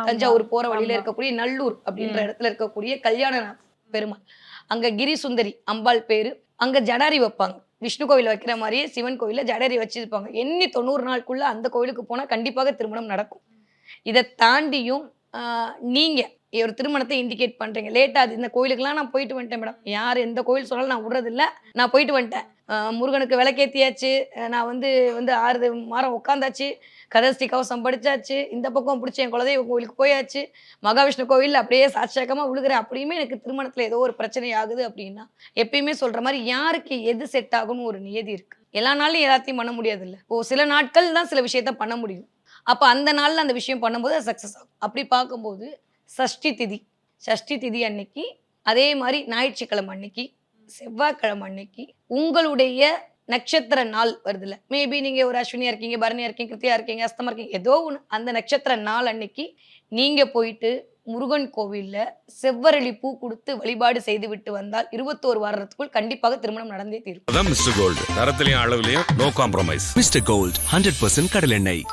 தஞ்சாவூர் போற வழியில இருக்கக்கூடிய நல்லூர் அப்படின்ற இடத்துல இருக்கக்கூடிய கல்யாண பெருமாள். அங்க கிரி சுந்தரி அம்பாள் பேரு. அங்க ஜடாரி வைப்பாங்க. விஷ்ணு கோவில் வைக்கிற மாதிரியே சிவன் கோயில்ல ஜடாரி வச்சிருப்பாங்க. எண்ணி 90 நாளுக்குள்ள அந்த கோயிலுக்கு போனா கண்டிப்பாக திருமணம் நடக்கும். இதை தாண்டியும் நீங்க ஒரு திருமணத்தை இண்டிகேட் பண்றீங்க. லேட்டா அது இந்த கோயிலுக்குலாம் நான் போயிட்டு வந்துட்டேன் மேடம். யார் எந்த கோயில் சொன்னாலும் நான் விடுறதில்ல. நான் போயிட்டு வந்துட்டேன். முருகனுக்கு விளக்கேத்தியாச்சு. நான் வந்து 6 வாரம் உட்காந்தாச்சு. கதஸ்ரீ கவசம் படிச்சாச்சு. இந்த பக்கம் பிடிச்ச என் குலதெய்வ கோயிலுக்கு போயாச்சு. மகாவிஷ்ணு கோவில் அப்படியே சாட்சாகமா விழுகிறேன். அப்படியுமே எனக்கு திருமணத்துல ஏதோ ஒரு பிரச்சனை ஆகுது அப்படின்னா, எப்பயுமே சொல்ற மாதிரி யாருக்கு எது செட் ஆகும்னு ஒரு நியதி இருக்கு. எல்லா நாளும் எல்லாத்தையும் பண்ண முடியாதுல்ல. சில நாட்கள் தான் சில விஷயத்த பண்ண முடியும். அப்ப அந்த நாள்ல அந்த விஷயம் பண்ணும்போது அது சக்சஸ் ஆகும். அப்படி பார்க்கும்போது சஷ்டி திதி அன்னைக்கு, அதே மாதிரி ஞாயிற்றுக்கிழமை அன்னைக்கு, செவ்வாய்க்கிழமை அன்னைக்கு உங்களுடைய நட்சத்திர நாள் வருதுல்ல. மேபி நீங்க ஒரு அஸ்வினியா இருக்கீங்க, பரணியா இருக்கீங்க, கிருத்தியா இருக்கீங்க, அஸ்தமா இருக்கீங்க, ஏதோ ஒண்ணு அந்த நட்சத்திர நாள் அன்னைக்கு நீங்க போயிட்டு முருகன் கோவில்ல செவ்வரளி பூ கொடுத்து வழிபாடு செய்து விட்டு வந்தால் 21 வாரத்துக்குள் கண்டிப்பாக திருமணம் நடந்தே தீரும். மிஸ்டர் கோல்டு தரத்திலையும் அளவுலையும் நோ காம்ப்ரமைஸ். மிஸ்டர் கோல்ட் 100% கடலெண்ணெய்.